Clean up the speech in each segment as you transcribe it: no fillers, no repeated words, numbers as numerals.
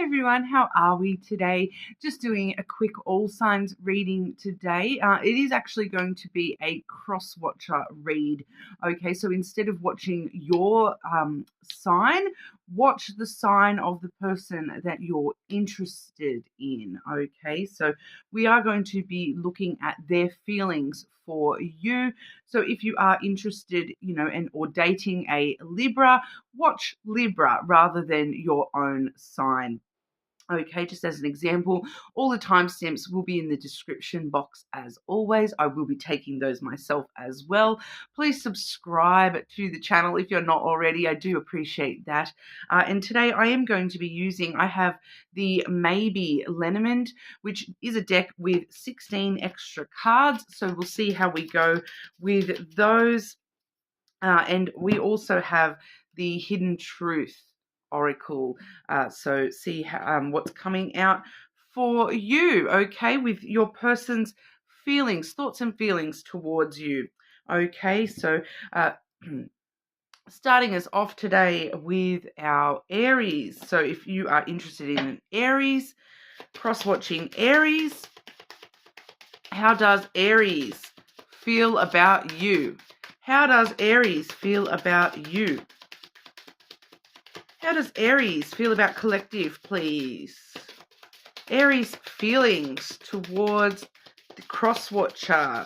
everyone, how are we today? Just doing a quick all signs reading today. It is actually going to be a cross-watcher read. Okay, so instead of watching your sign, watch the sign of the person that you're interested in. Okay, so we are going to be looking at their feelings for you. So if you are interested, or dating a Libra, watch Libra rather than your own sign. Okay, just as an example, all the timestamps will be in the description box as always. I will be taking those myself as well. Please subscribe to the channel if you're not already. I do appreciate that. And today I am going to be I have the Maybe Lenormand, which is a deck with 16 extra cards. So we'll see how we go with those. And we also have the Hidden Truth Oracle. So see what's coming out for you, okay, with your person's feelings, thoughts and feelings towards you. Okay, so starting us off today with our Aries. So if you are interested in an Aries, cross-watching Aries, how does Aries feel about you? How does Aries feel about you? How does Aries feel about collective, please? Aries feelings towards the cross-watcher.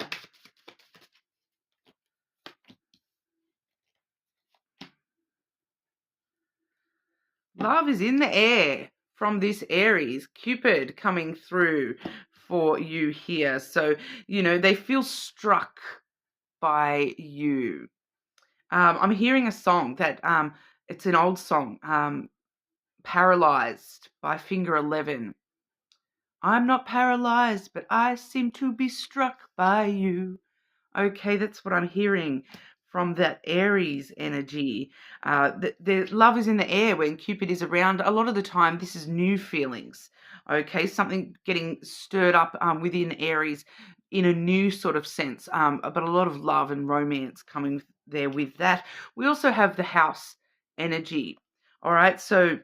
Love is in the air from this Aries. Cupid coming through for you here. So, they feel struck by you. I'm hearing a song that it's an old song, Paralyzed by Finger 11. I'm not paralyzed, but I seem to be struck by you. Okay, that's what I'm hearing from that Aries energy. The love is in the air when Cupid is around. A lot of the time, this is new feelings. Okay, something getting stirred up within Aries in a new sort of sense, but a lot of love and romance coming there with that. We also have the house energy. All right, so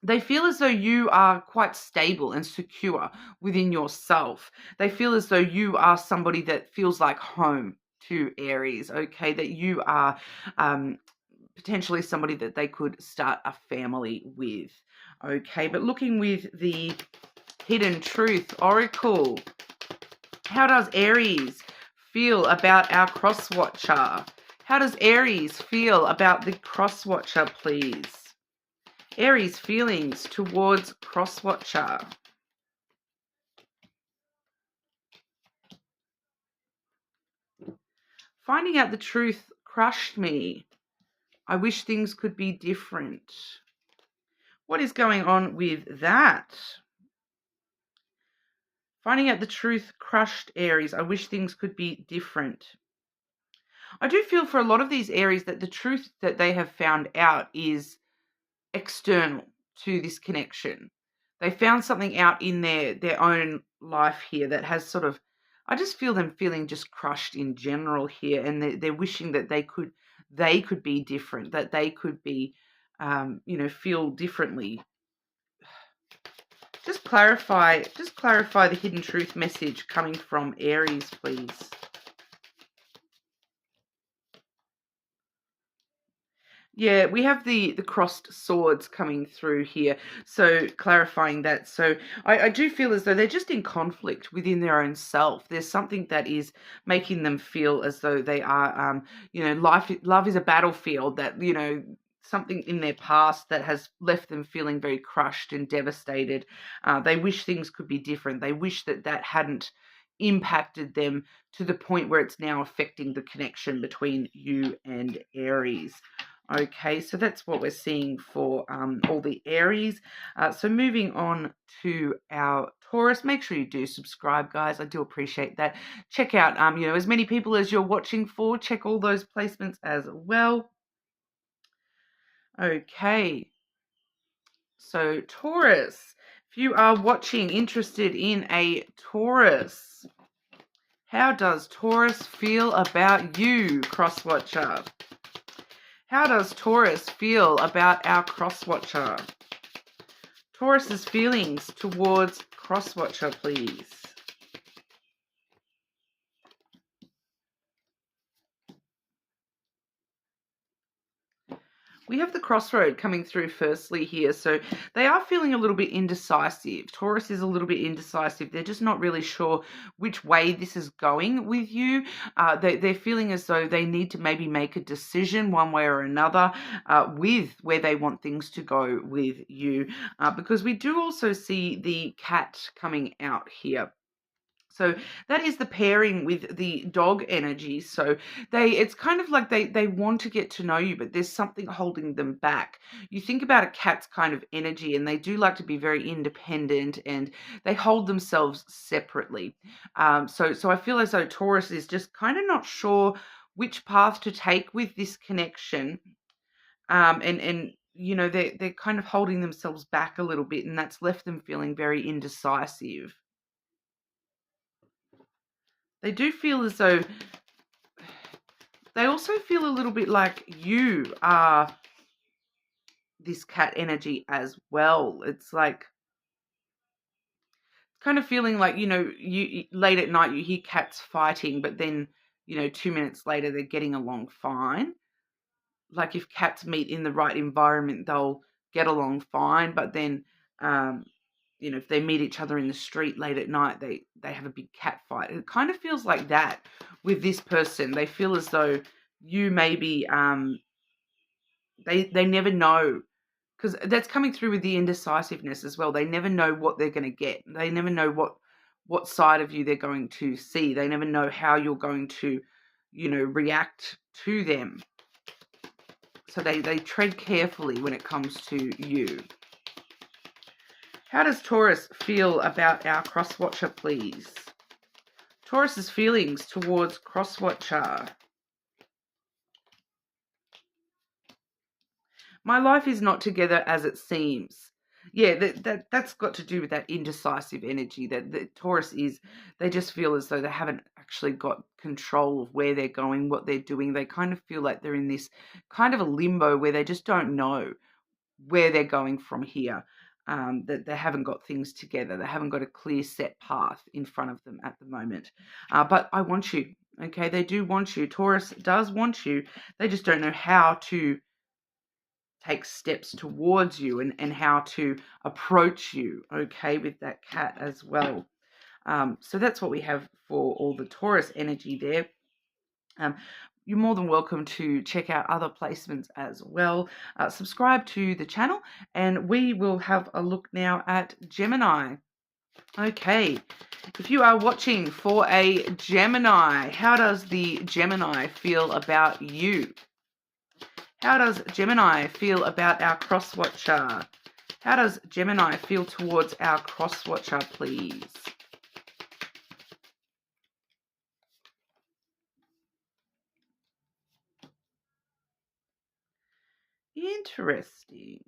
they feel as though you are quite stable and secure within yourself. They feel as though you are somebody that feels like home to Aries, okay? That you are potentially somebody that they could start a family with, okay? But looking with the Hidden Truth Oracle, how does Aries feel about our cross-watcher? How does Aries feel about the cross-watcher, please? Aries feelings towards cross-watcher. Finding out the truth crushed me. I wish things could be different. What is going on with that? Finding out the truth crushed Aries. I wish things could be different. I do feel for a lot of these Aries that the truth that they have found out is external to this connection. They found something out in their own life here that has sort of, I just feel them feeling just crushed in general here, and they're wishing that they could be different, that they could be, feel differently. Just clarify the hidden truth message coming from Aries, please. Yeah, we have the crossed swords coming through here, so clarifying that. So I do feel as though they're just in conflict within their own self. There's something that is making them feel as though they are, love is a battlefield, that, something in their past that has left them feeling very crushed and devastated. They wish things could be different. They wish that hadn't impacted them to the point where it's now affecting the connection between you and Aries. Okay, so that's what we're seeing for all the Aries. So moving on to our Taurus, make sure you do subscribe, guys. I do appreciate that. Check out, as many people as you're watching for. Check all those placements as well. Okay, so Taurus, if you are watching, interested in a Taurus, how does Taurus feel about you, cross-watcher? How does Taurus feel about our cross-watcher? Taurus's feelings towards cross-watcher, please. We have the crossroad coming through firstly here. So they are feeling a little bit indecisive. Taurus is a little bit indecisive. They're just not really sure which way this is going with you. They're feeling as though they need to maybe make a decision one way or another with where they want things to go with you. Because we do also see the cat coming out here. So that is the pairing with the dog energy. So it's kind of like they want to get to know you, but there's something holding them back. You think about a cat's kind of energy, and they do like to be very independent, and they hold themselves separately. So I feel as though Taurus is just kind of not sure which path to take with this connection. And you know, they're kind of holding themselves back a little bit, and that's left them feeling very indecisive. They do feel as though they also feel a little bit like you are this cat energy as well. It's like kind of feeling like, you know, you late at night you hear cats fighting, but then, you know, 2 minutes later they're getting along fine. Like if cats meet in the right environment, they'll get along fine, but then you know, if they meet each other in the street late at night, they have a big cat fight. It kind of feels like that with this person. They feel as though you maybe they never know, because that's coming through with the indecisiveness as well. They never know what they're going to get. They never know what side of you they're going to see. They never know how you're going to, you know, react to them. So they tread carefully when it comes to you. How does Taurus feel about our cross-watcher, please? Taurus's feelings towards cross-watcher. My life is not together as it seems. Yeah, that's got to do with that indecisive energy that Taurus is. They just feel as though they haven't actually got control of where they're going, what they're doing. They kind of feel like they're in this kind of a limbo where they just don't know where they're going from here. That they haven't got things together. They haven't got a clear set path in front of them at the moment. But I want you, okay? They do want you. Taurus does want you. They just don't know how to take steps towards you and how to approach you, okay, with that cat as well. So that's what we have for all the Taurus energy there. You're more than welcome to check out other placements as well. Subscribe to the channel, and we will have a look now at Gemini. Okay, if you are watching for a Gemini, how does the Gemini feel about you? How does Gemini feel about our cross-watcher? How does Gemini feel towards our cross-watcher, please? Interesting.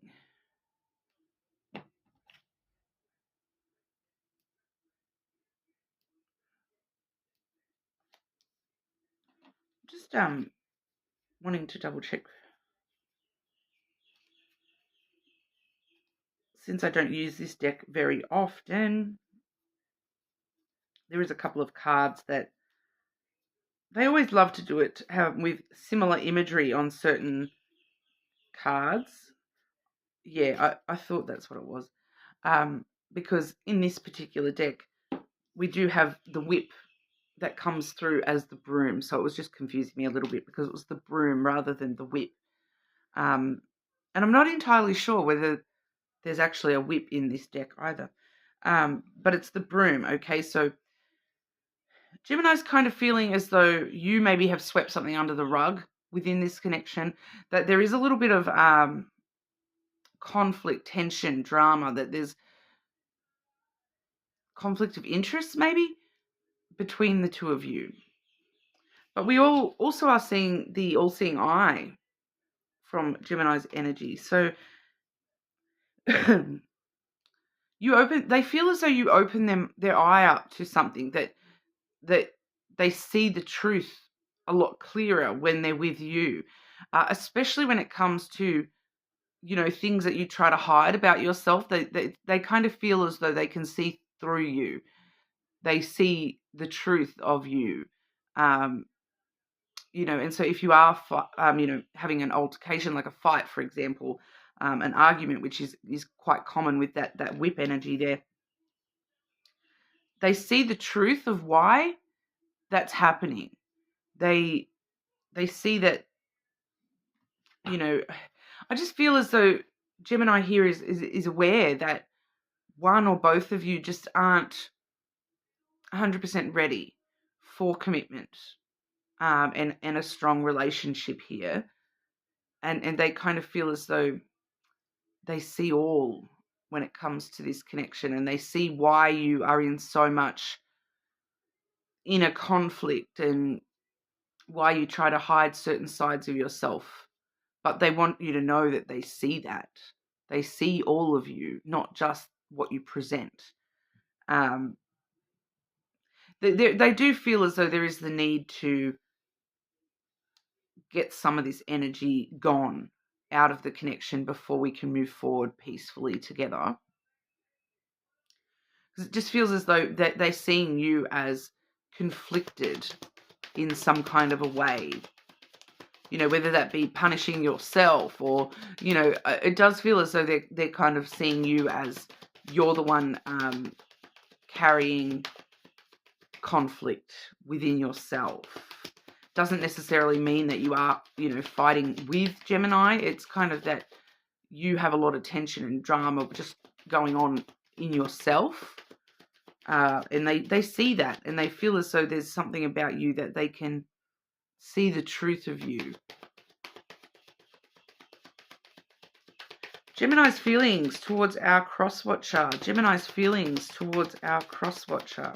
Just wanting to double check, since I don't use this deck very often. There is a couple of cards that they always love to do it with similar imagery on certain cards. Yeah, I thought that's what it was. Because in this particular deck, we do have the whip that comes through as the broom. So it was just confusing me a little bit because it was the broom rather than the whip. And I'm not entirely sure whether there's actually a whip in this deck either. But it's the broom, okay? So Gemini's kind of feeling as though you maybe have swept something under the rug within this connection, that there is a little bit of conflict, tension, drama, that there's conflict of interest maybe between the two of you. But we all also are seeing the all-seeing eye from Gemini's energy. So they feel as though you open their eye up to something, that they see the truth a lot clearer when they're with you, especially when it comes to things that you try to hide about yourself. They kind of feel as though they can see through you. They see the truth of you. And so if you are, having an altercation, like a fight, for example, an argument, which is quite common with that whip energy there, they see the truth of why that's happening. They see that, I just feel as though Gemini here is aware that one or both of you just aren't 100% ready for commitment, and a strong relationship here. And they kind of feel as though they see all when it comes to this connection, and they see why you are in so much inner conflict and why you try to hide certain sides of yourself. But they want you to know that they see that. They see all of you, not just what you present. They do feel as though there is the need to get some of this energy gone out of the connection before we can move forward peacefully together. Because it just feels as though they're seeing you as conflicted in some kind of a way. Whether that be punishing yourself or, it does feel as though they're kind of seeing you as you're the one carrying conflict within yourself. Doesn't necessarily mean that you are, fighting with Gemini. It's kind of that you have a lot of tension and drama just going on in yourself. And they see that, and they feel as though there's something about you that they can see the truth of you. Gemini's feelings towards our cross-watcher. Gemini's feelings towards our cross-watcher.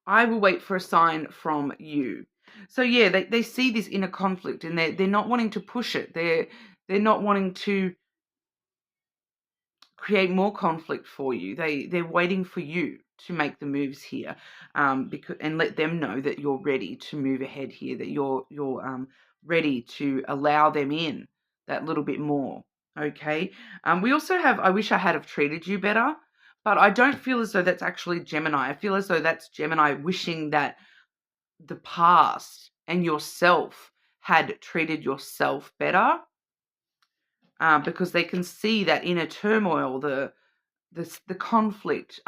I will wait for a sign from you. So yeah, they see this inner conflict, and they're not wanting to push it. They're not wanting to create more conflict for you. They're waiting for you to make the moves here, because and let them know that you're ready to move ahead here. That you're ready to allow them in that little bit more. Okay. We also have, I wish I had have treated you better. But I don't feel as though that's actually Gemini. I feel as though that's Gemini wishing that the past and yourself had treated yourself better, because they can see that inner turmoil, the conflict,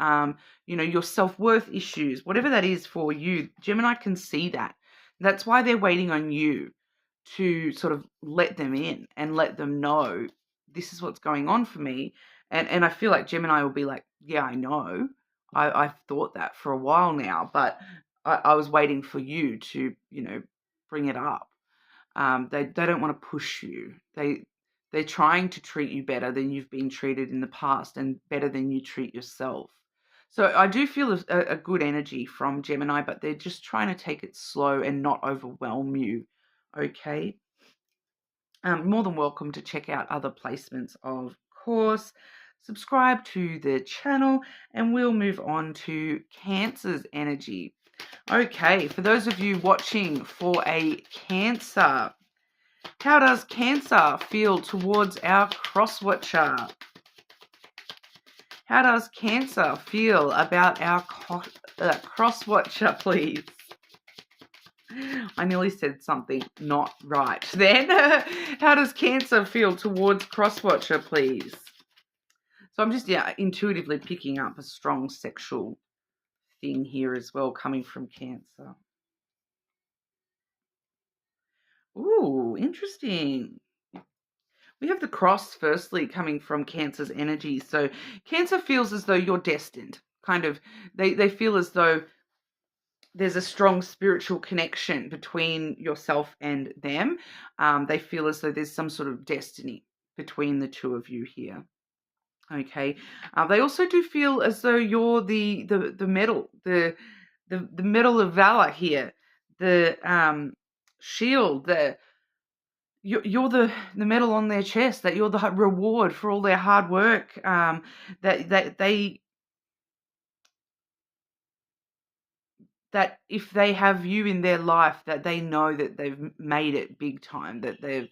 your self-worth issues, whatever that is for you. Gemini can see that. That's why they're waiting on you to sort of let them in and let them know this is what's going on for me. And I feel like Gemini will be like, yeah, I know. I've thought that for a while now, but I was waiting for you to, bring it up. They don't want to push you. They're trying to treat you better than you've been treated in the past, and better than you treat yourself. So I do feel a good energy from Gemini, but they're just trying to take it slow and not overwhelm you. Okay. More than welcome to check out other placements, of course. Subscribe to the channel, and we'll move on to Cancer's energy. Okay, for those of you watching for a Cancer, how does Cancer feel towards our cross-watcher? How does Cancer feel about our cross-watcher, please? I nearly said something not right then. How does Cancer feel towards cross-watcher, please? So I'm just, intuitively picking up a strong sexual thing here as well, coming from Cancer. Ooh, interesting. We have the cross firstly coming from Cancer's energy. So Cancer feels as though you're destined. Kind of, they feel as though there's a strong spiritual connection between yourself and them. They feel as though there's some sort of destiny between the two of you here. Okay. They also do feel as though you're the medal, the medal of valor here, the shield, you're the medal on their chest, that you're the reward for all their hard work, that that if they have you in their life, that they know that they've made it big time, that they've,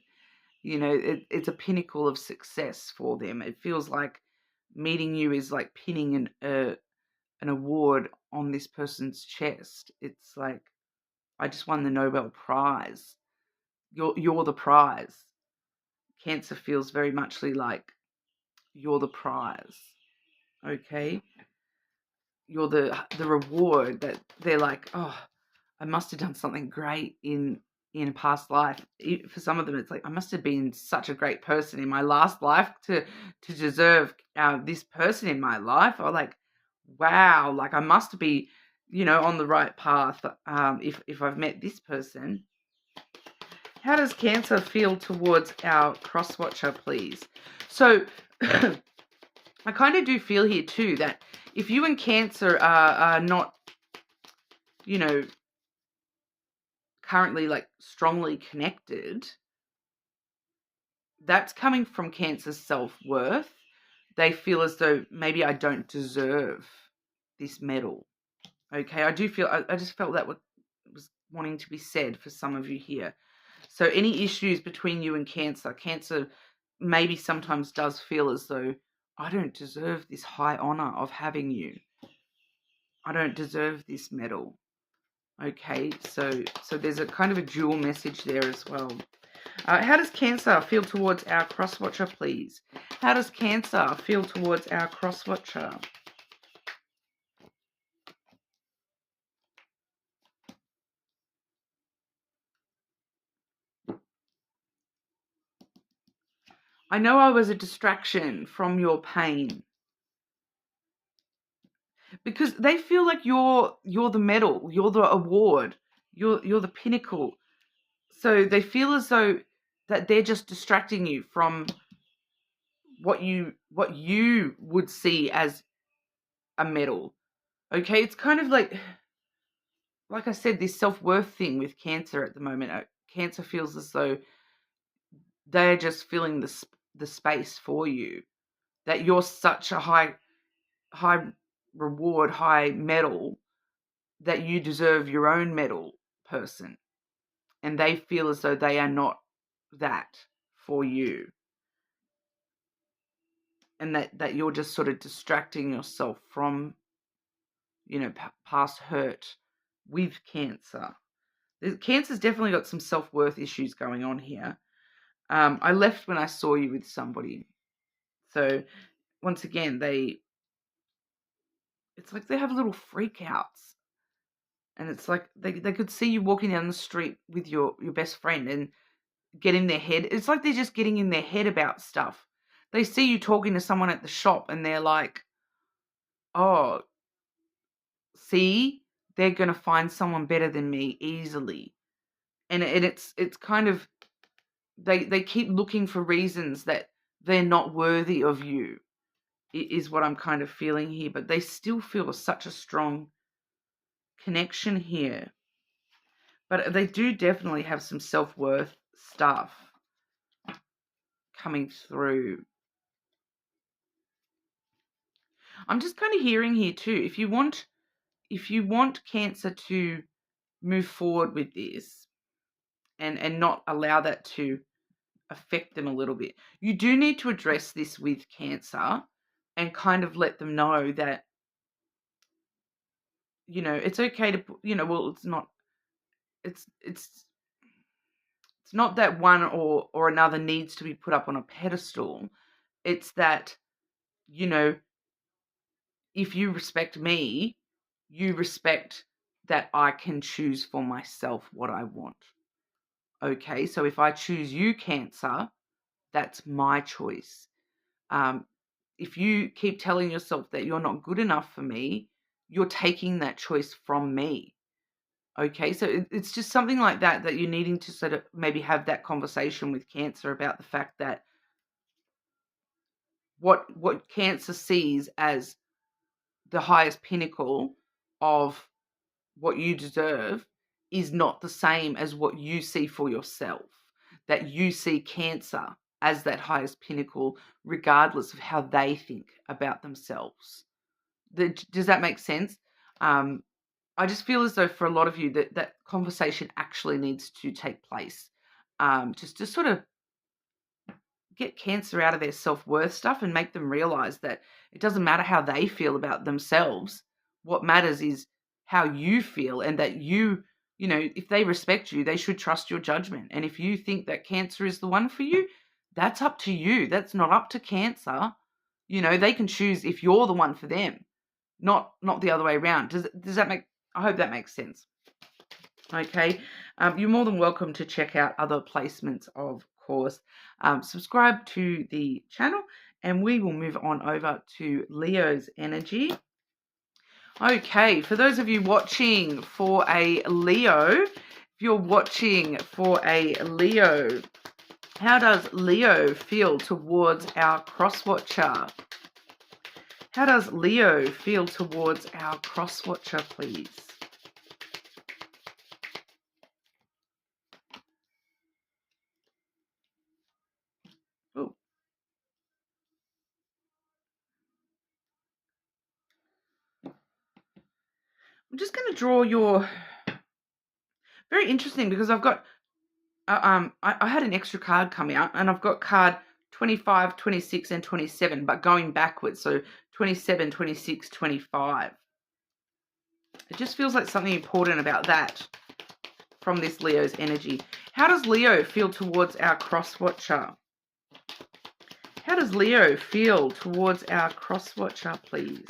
it's a pinnacle of success for them. It feels like meeting you is like pinning an award on this person's chest. It's like, I just won the Nobel Prize. You're the prize. Cancer feels very muchly like you're the prize. Okay? You're the reward that they're like, oh, I must have done something great in a past life. For some of them, it's like, I must have been such a great person in my last life to deserve this person in my life. Or like, wow, like I must be, on the right path if I've met this person. How does Cancer feel towards our cross-watcher, please? So I kind of do feel here too that if you and Cancer are not, currently like strongly connected, that's coming from Cancer's self-worth. They feel as though maybe I don't deserve this medal. Okay, I just felt that was wanting to be said for some of you here. So any issues between you and Cancer maybe sometimes does feel as though I don't deserve this high honor of having you. I don't deserve this medal. Okay, so there's a kind of a dual message there as well. How does Cancer feel towards our cross-watcher, please? How does Cancer feel towards our cross-watcher? I know I was a distraction from your pain. Because they feel like you're the medal, you're the award, you're the pinnacle. So they feel as though that they're just distracting you from what you would see as a medal. Okay, it's kind of like I said, this self-worth thing with Cancer at the moment. Cancer feels as though they're just filling the space for you. That you're such a high reward, high medal, that you deserve your own medal person. And they feel as though they are not that for you. And that you're just sort of distracting yourself from, past hurt with Cancer. Cancer's definitely got some self-worth issues going on here. I left when I saw you with somebody. So once again, it's like they have little freakouts. And it's like they could see you walking down the street with your best friend and get in their head. It's like they're just getting in their head about stuff. They see you talking to someone at the shop and they're like, oh, see, they're going to find someone better than me easily. And it's kind of, they keep looking for reasons that they're not worthy of you, is what I'm kind of feeling here. But they still feel such a strong connection here. But they do definitely have some self-worth stuff coming through. I'm just kind of hearing here too, if you want Cancer to move forward with this and not allow that to affect them a little bit, you do need to address this with Cancer and kind of let them know that, it's okay to, well, it's not that one or another needs to be put up on a pedestal. It's that, if you respect me, you respect that I can choose for myself what I want. Okay, so if I choose you, Cancer, that's my choice. If you keep telling yourself that you're not good enough for me, you're taking that choice from me. Okay, so it's just something like that you're needing to sort of maybe have that conversation with Cancer about the fact that what Cancer sees as the highest pinnacle of what you deserve is not the same as what you see for yourself. That you see Cancer as that highest pinnacle, regardless of how they think about themselves. Does that make sense? I just feel as though for a lot of you that conversation actually needs to take place. Just to sort of get Cancer out of their self-worth stuff and make them realize that it doesn't matter how they feel about themselves. What matters is how you feel, and that you know, if they respect you, they should trust your judgment. And if you think that Cancer is the one for you, that's up to you. That's not up to Cancer. You know, they can choose if you're the one for them, not the other way around. Does that make, I hope that makes sense. Okay, you're more than welcome to check out other placements, of course. Subscribe to the channel, and we will move on over to Leo's energy. Okay, for those of you watching for a Leo, if you're watching for a Leo, how does Leo feel towards our cross-watcher? How does Leo feel towards our cross-watcher, please? Oh. I'm just going to draw your... Very interesting, because I've got... I had an extra card come out, and I've got card 25, 26, and 27, but going backwards. So 27, 26, 25. It just feels like something important about that from this Leo's energy. How does Leo feel towards our cross-watcher? How does Leo feel towards our cross-watcher, please?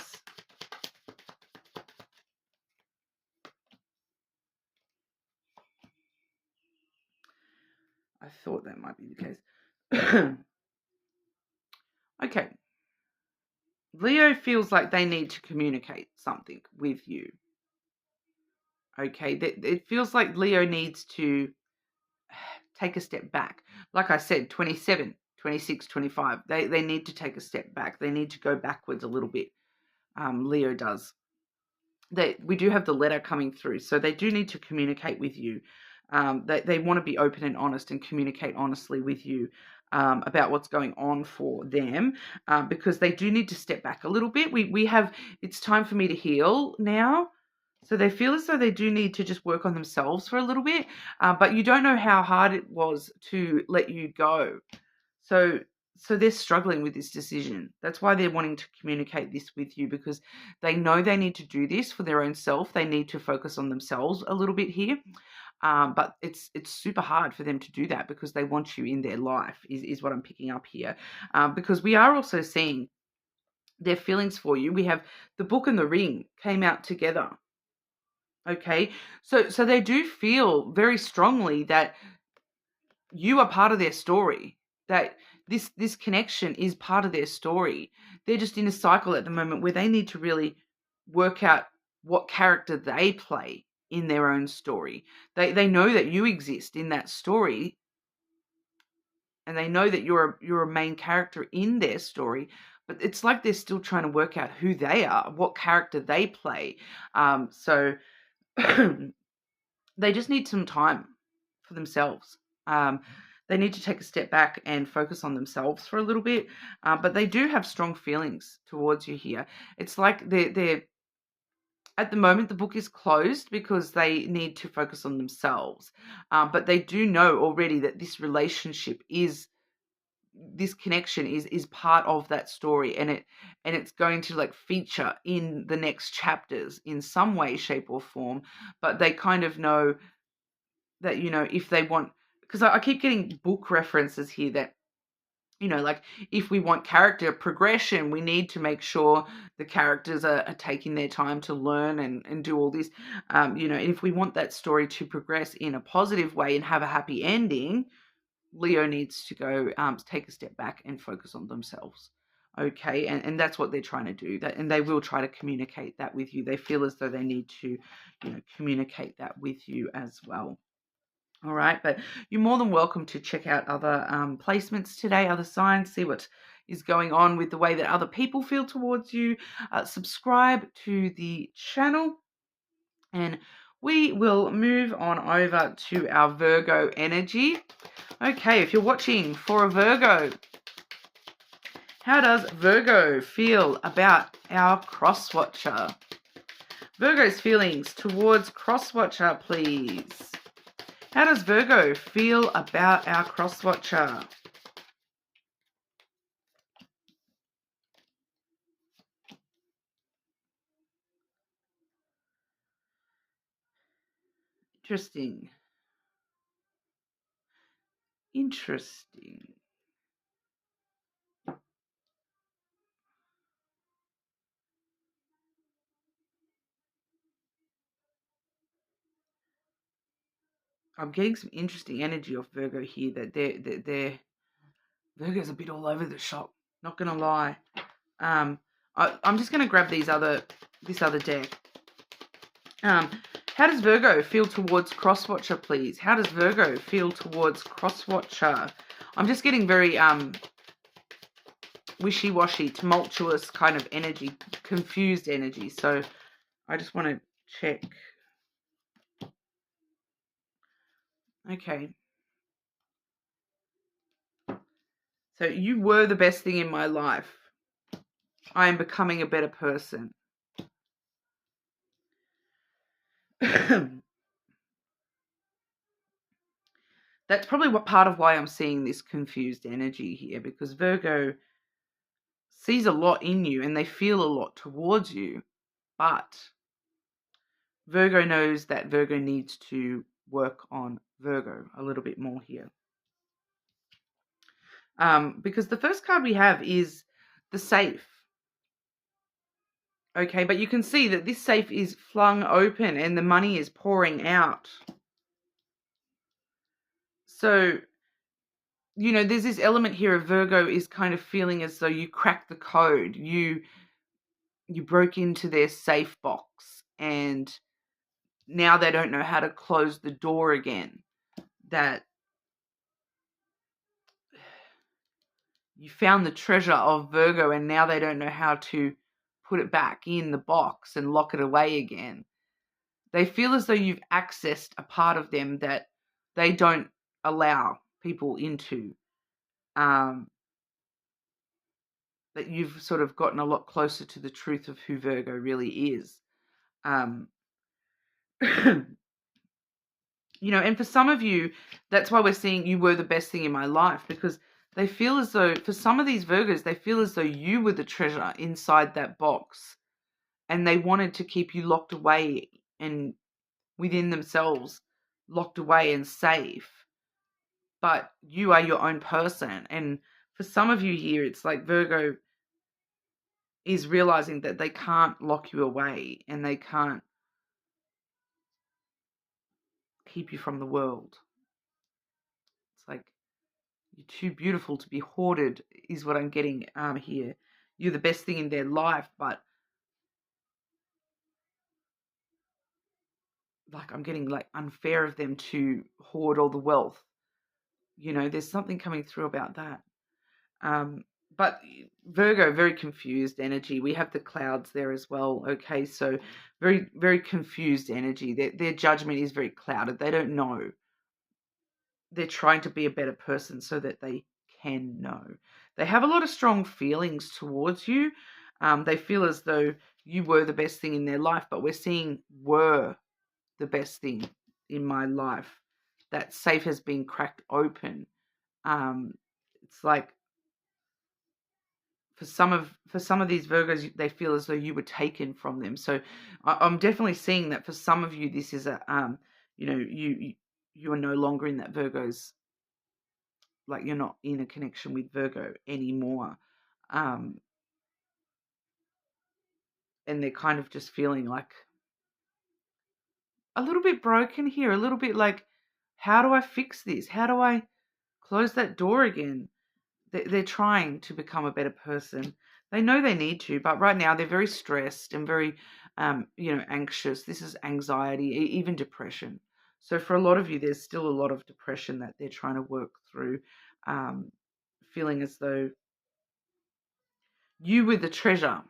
I thought that might be the case. Okay. Leo feels like they need to communicate something with you. Okay. It feels like Leo needs to take a step back. Like I said, 27, 26, 25. They need to take a step back. They need to go backwards a little bit. Leo does. We do have the letter coming through, so they do need to communicate with you. They want to be open and honest and communicate honestly with you about what's going on for them, because they do need to step back a little bit. We have, it's time for me to heal now. So they feel as though they do need to just work on themselves for a little bit, but you don't know how hard it was to let you go. So they're struggling with this decision. That's why they're wanting to communicate this with you, because they know they need to do this for their own self. They need to focus on themselves a little bit here. But it's super hard for them to do that, because they want you in their life, is what I'm picking up here. Because we are also seeing their feelings for you. We have the Book and the Ring came out together. Okay, so they do feel very strongly that you are part of their story, that this connection is part of their story. They're just in a cycle at the moment where they need to really work out what character they play in their own story. They know that you exist in that story, and they know that you're a main character in their story, but it's like they're still trying to work out who they are, what character they play. So they just need some time for themselves. They need to take a step back and focus on themselves for a little bit, but they do have strong feelings towards you here. It's like they're at the moment, the book is closed because they need to focus on themselves. But they do know already that this relationship this connection is part of that story, and it's going to like feature in the next chapters in some way, shape, or form. But they kind of know that, you know, if they want, because I keep getting book references here that, you know, like if we want character progression, we need to make sure the characters are taking their time to learn and do all this. You know, if we want that story to progress in a positive way and have a happy ending, Leo needs to go take a step back and focus on themselves. Okay, and that's what they're trying to do. And they will try to communicate that with you. They feel as though they need to, you know, communicate that with you as well. All right, but you're more than welcome to check out other placements today, other signs, see what is going on with the way that other people feel towards you. Subscribe to the channel, and we will move on over to our Virgo energy. Okay, if you're watching for a Virgo, how does Virgo feel about our cross-watcher? Virgo's feelings towards cross-watcher, please. How does Virgo feel about our cross-watcher? Interesting. Interesting. I'm getting some interesting energy off Virgo here. That they're Virgo's a bit all over the shop. Not gonna lie. I'm just gonna grab this other deck. How does Virgo feel towards crosswatcher, please? How does Virgo feel towards crosswatcher? I'm just getting very wishy-washy, tumultuous kind of energy, confused energy. So I just want to check. Okay. So you were the best thing in my life. I am becoming a better person. That's probably what part of why I'm seeing this confused energy here, because Virgo sees a lot in you and they feel a lot towards you, but Virgo knows that Virgo needs to work on Virgo a little bit more here. Because the first card we have is the safe. Okay, but you can see that this safe is flung open and the money is pouring out. So, you know, there's this element here of Virgo is kind of feeling as though you cracked the code. You broke into their safe box and now they don't know how to close the door again. That you found the treasure of Virgo and now they don't know how to put it back in the box and lock it away again. They feel as though you've accessed a part of them that they don't allow people into. That you've sort of gotten a lot closer to the truth of who Virgo really is. You know, and for some of you, that's why we're seeing you were the best thing in my life, because they feel as though, for some of these Virgos, they feel as though you were the treasure inside that box and they wanted to keep you locked away and within themselves, locked away and safe. But you are your own person. And for some of you here, it's like Virgo is realizing that they can't lock you away and they can't keep you from the world. It's like you're too beautiful to be hoarded is what I'm getting here. You're the best thing in their life, but like I'm getting like unfair of them to hoard all the wealth. You know, there's something coming through about that. But Virgo, very confused energy. We have the clouds there as well. Okay, so very, very confused energy. Their judgment is very clouded. They don't know. They're trying to be a better person so that they can know. They have a lot of strong feelings towards you. They feel as though you were the best thing in their life, but we're seeing were the best thing in my life. That safe has been cracked open. It's like for some of these Virgos, they feel as though you were taken from them. So I'm definitely seeing that for some of you, this is a you know, you are no longer in that Virgo's, like you're not in a connection with Virgo anymore. And they're kind of just feeling like a little bit broken here, a little bit like, how do I fix this? How do I close that door again? They're trying to become a better person. They know they need to, but right now they're very stressed and very, you know, anxious. This is anxiety, even depression. So for a lot of you, there's still a lot of depression that they're trying to work through, feeling as though you were the treasure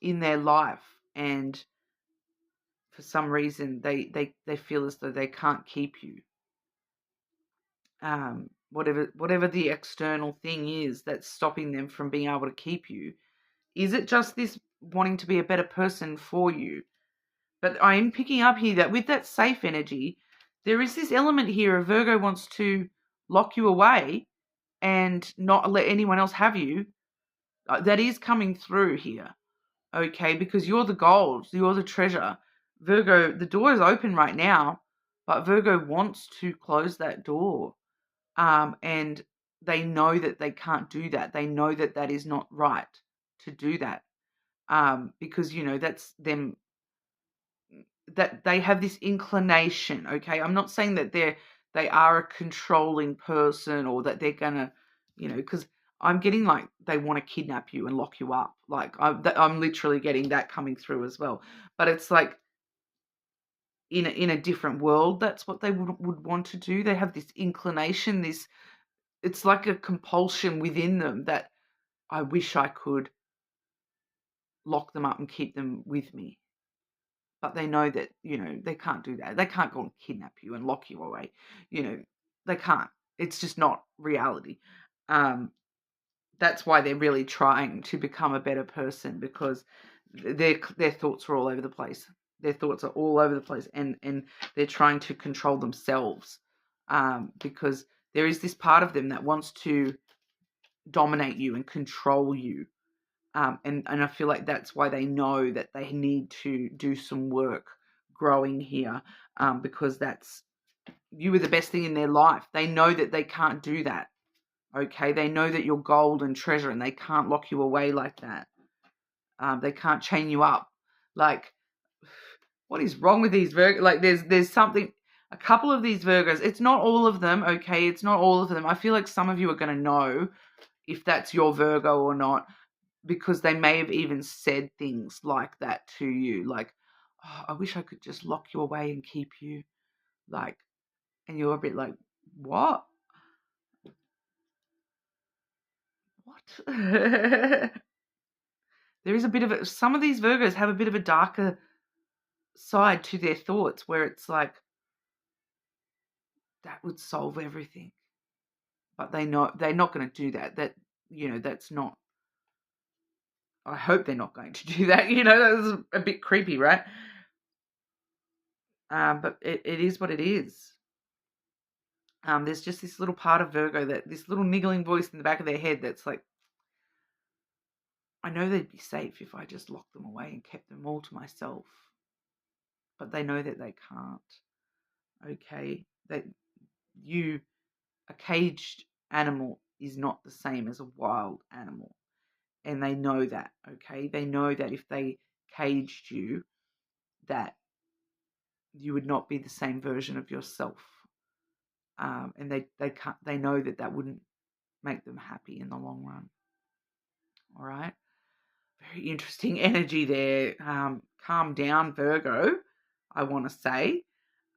in their life, and for some reason they feel as though they can't keep you. Whatever the external thing is that's stopping them from being able to keep you. Is it just this wanting to be a better person for you? But I am picking up here that with that safe energy, there is this element here of Virgo wants to lock you away and not let anyone else have you. That is coming through here, okay? Because you're the gold, you're the treasure. Virgo, the door is open right now, but Virgo wants to close that door. And they know that they can't do that. They know that that is not right to do that. Because, you know, that's them, that they have this inclination, okay? I'm not saying that they are a controlling person or that they're gonna, you know, because I'm getting like they want to kidnap you and lock you up. Like I'm literally getting that coming through as well. But it's like in a different world, that's what they would want to do. They have this inclination, this, it's like a compulsion within them that I wish I could lock them up and keep them with me. But they know that, you know, they can't do that. They can't go and kidnap you and lock you away. You know, they can't. It's just not reality. That's why they're really trying to become a better person, because their thoughts are all over the place. Their thoughts are all over the place, and they're trying to control themselves, because there is this part of them that wants to dominate you and control you. And I feel like that's why they know that they need to do some work growing here, because that's, you were the best thing in their life. They know that they can't do that, okay? They know that you're gold and treasure, and they can't lock you away like that. They can't chain you up. Like, what is wrong with these Virgos? Like, there's something, a couple of these Virgos, it's not all of them, okay? It's not all of them. I feel like some of you are going to know if that's your Virgo or not, because they may have even said things like that to you, like, oh, I wish I could just lock you away and keep you, like, and you're a bit like, what? There is a bit of some of these Virgos have a bit of a darker side to their thoughts, where it's like, that would solve everything. But they know they're not going to do that. That, you know, that's not, I hope they're not going to do that. You know, that's a bit creepy, right? But it is what it is. There's just this little part of Virgo, that this little niggling voice in the back of their head that's like, I know they'd be safe if I just locked them away and kept them all to myself. But they know that they can't. Okay? That a caged animal is not the same as a wild animal. And they know that, okay? They know that if they caged you, that you would not be the same version of yourself. And they know that that wouldn't make them happy in the long run. All right? Very interesting energy there. Calm down, Virgo, I want to say.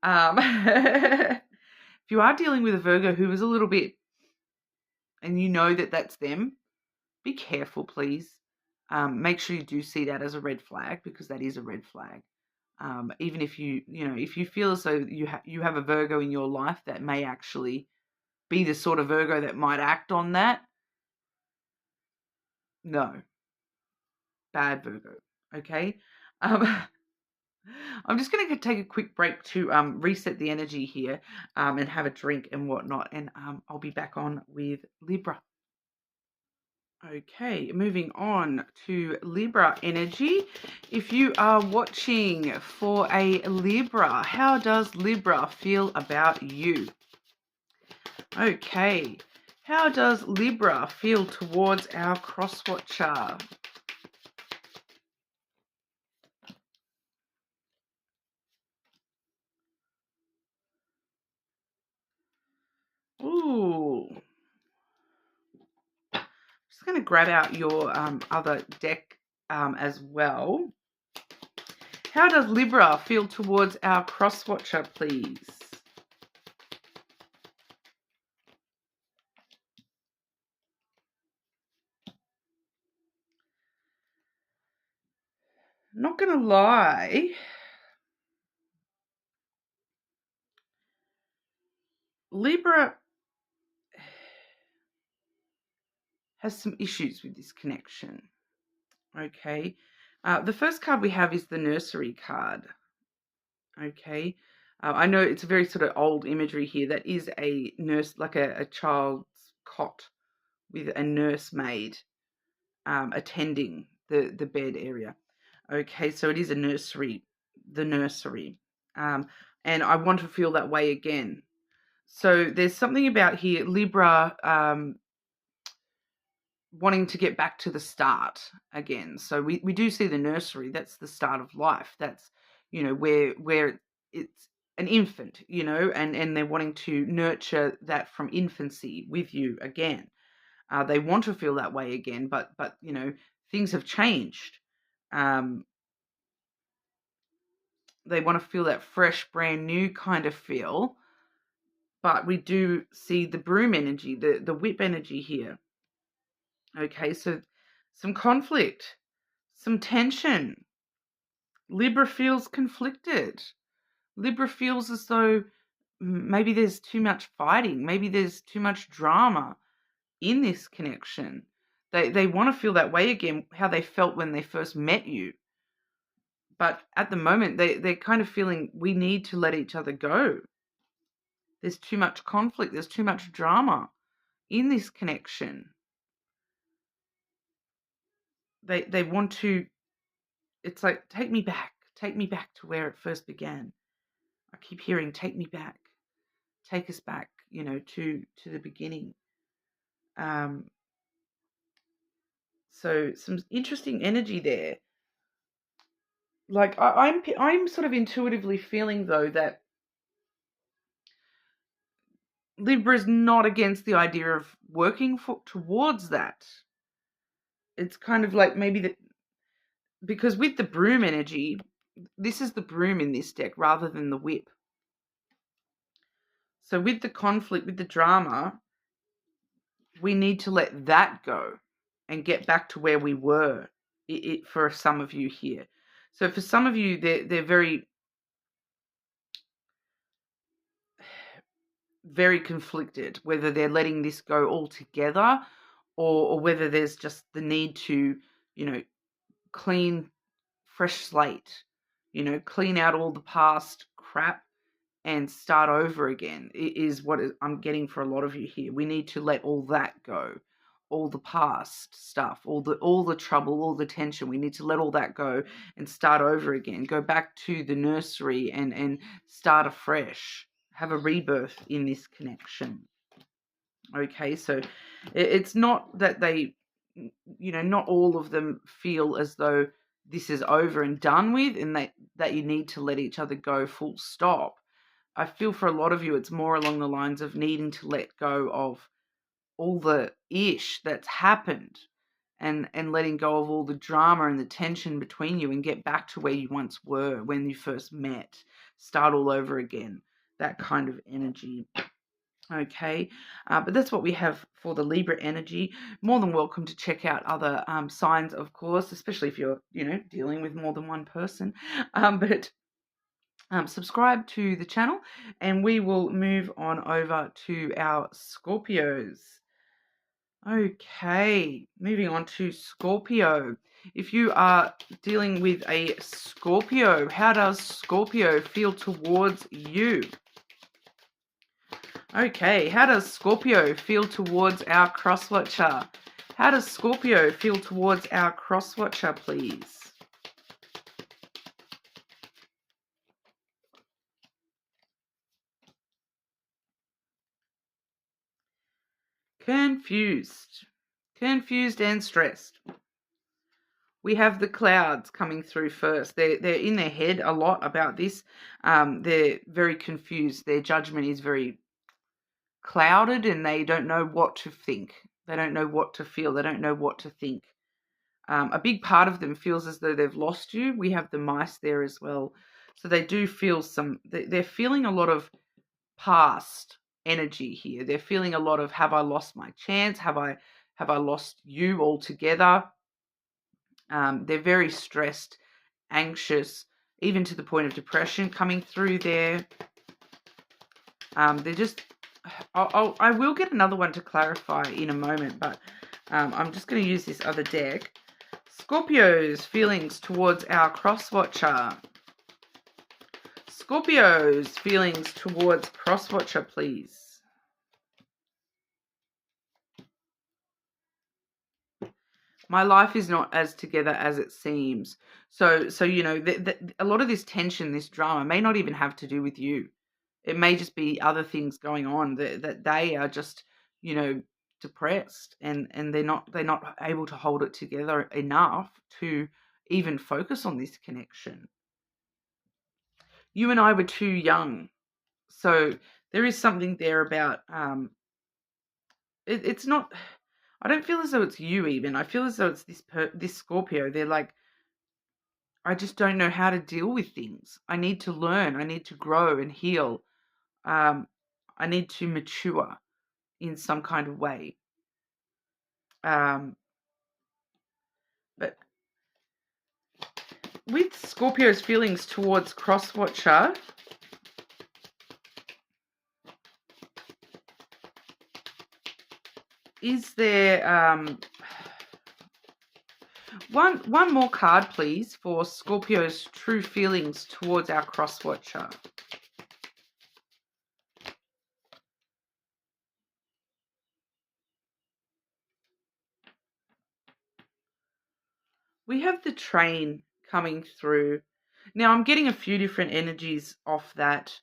If you are dealing with a Virgo who is a little bit, and you know that that's them, be careful, please. Make sure you do see that as a red flag, because that is a red flag. Even if if you feel as though you have a Virgo in your life that may actually be the sort of Virgo that might act on that, no. Bad Virgo, okay? I'm just going to take a quick break to reset the energy here, and have a drink and whatnot, and I'll be back on with Libra. Okay, moving on to Libra energy. If you are watching for a Libra, how does Libra feel about you? Okay, how does Libra feel towards our cross-watcher? Ooh. Just going to grab out your other deck as well. How does Libra feel towards our cross-watcher, please? Not going to lie, Libra has some issues with this connection. Okay. The first card we have is the nursery card. Okay. I know it's a very sort of old imagery here. That is a nurse, like a child's cot with a nursemaid attending the bed area. Okay, so it is a nursery, the nursery. And I want to feel that way again. So there's something about here, Libra, wanting to get back to the start again. So we do see the nursery. That's the start of life. That's, where it's an infant, and they're wanting to nurture that from infancy with you again. They want to feel that way again, but things have changed. They want to feel that fresh, brand new kind of feel. But we do see the broom energy, the whip energy here. Okay, so some conflict, some tension. Libra feels conflicted. Libra feels as though maybe there's too much fighting. Maybe there's too much drama in this connection. They want to feel that way again, how they felt when they first met you. But at the moment, they're kind of feeling we need to let each other go. There's too much conflict. There's too much drama in this connection. They want to, it's like, take me back to where it first began. I keep hearing, take me back, take us back, to the beginning. So some interesting energy there. Like I'm sort of intuitively feeling though that Libra is not against the idea of working towards that. It's kind of like maybe that, because with the broom energy, this is the broom in this deck rather than the whip. So with the conflict, with the drama, we need to let that go and get back to where we were for some of you here. So for some of you, they're very, very conflicted, whether they're letting this go altogether or whether there's just the need to, clean, fresh slate, clean out all the past crap and start over again is what I'm getting for a lot of you here. We need to let all that go, all the past stuff, all the trouble, all the tension. We need to let all that go and start over again. Go back to the nursery and start afresh. Have a rebirth in this connection. Okay, so it's not that they, not all of them feel as though this is over and done with and that you need to let each other go full stop. I feel for a lot of you, it's more along the lines of needing to let go of all the ish that's happened and letting go of all the drama and the tension between you and get back to where you once were when you first met. Start all over again. That kind of energy. Okay, but that's what we have for the Libra energy. More than welcome to check out other signs, of course, especially if you're, dealing with more than one person. But subscribe to the channel and we will move on over to our Scorpios. Okay, moving on to Scorpio. If you are dealing with a Scorpio, how does Scorpio feel towards you? Okay, how does Scorpio feel towards our cross-watcher? How does Scorpio feel towards our cross-watcher, please? Confused and stressed. We have the clouds coming through first. They're in their head a lot about this. They're very confused. Their judgment is very clouded and they don't know what to think. They don't know what to feel. They don't know what to think. A big part of them feels as though they've lost you. We have the mice there as well. So they do feel they're feeling a lot of past energy here. They're feeling a lot of, have I lost my chance? Have I lost you altogether? They're very stressed, anxious, even to the point of depression coming through there. They're just, I will get another one to clarify in a moment, but I'm just going to use this other deck. Scorpio's feelings towards our cross-watcher. Scorpio's feelings towards cross-watcher, please. My life is not as together as it seems. So you know, a lot of this tension, this drama may not even have to do with you. It may just be other things going on that they are just, you know, depressed and they're not able to hold it together enough to even focus on this connection. You and I were too young. So there is something there about it's not, I don't feel as though it's you even. I feel as though it's this Scorpio. They're like, I just don't know how to deal with things. I need to learn. I need to grow and heal. I need to mature in some kind of way. But with Scorpio's feelings towards cross-watcher, is there one more card, please, for Scorpio's true feelings towards our cross-watcher? We have the train coming through. Now, I'm getting a few different energies off that.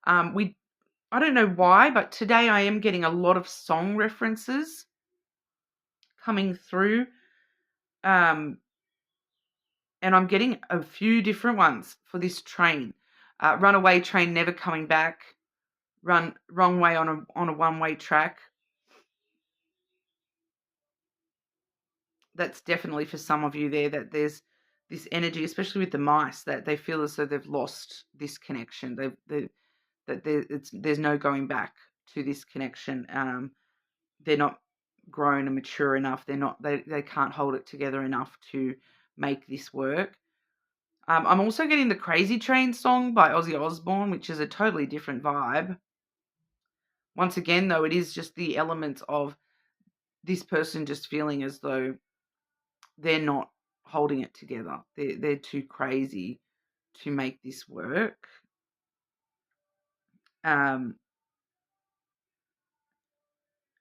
I don't know why, but today I am getting a lot of song references coming through. And I'm getting a few different ones for this train. Runaway train never coming back. Wrong way on a one-way track. That's definitely for some of you there, that there's this energy, especially with the mice, that they feel as though they've lost this connection. There's no going back to this connection. They're not grown and mature enough. They can't hold it together enough to make this work. I'm also getting the Crazy Train song by Ozzy Osbourne, which is a totally different vibe. Once again, though, it is just the elements of this person just feeling as though they're not holding it together. They're too crazy to make this work. And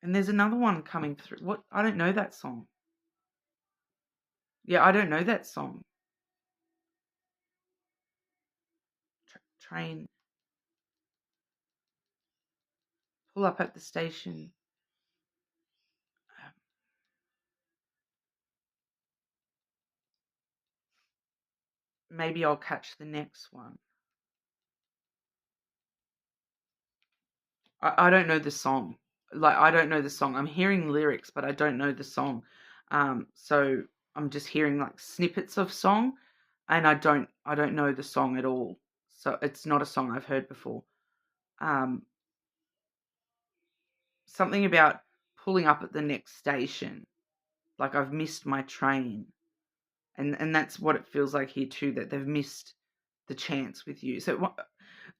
there's another one coming through. What? I don't know that song. Yeah, I don't know that song. Train. Pull up at the station. Maybe I'll catch the next one. I don't know the song. Like, I don't know the song. I'm hearing lyrics, but I don't know the song. So I'm just hearing like snippets of song, and I don't know the song at all. So it's not a song I've heard before. Something about pulling up at the next station, like I've missed my train, and that's what it feels like here too. That they've missed the chance with you. So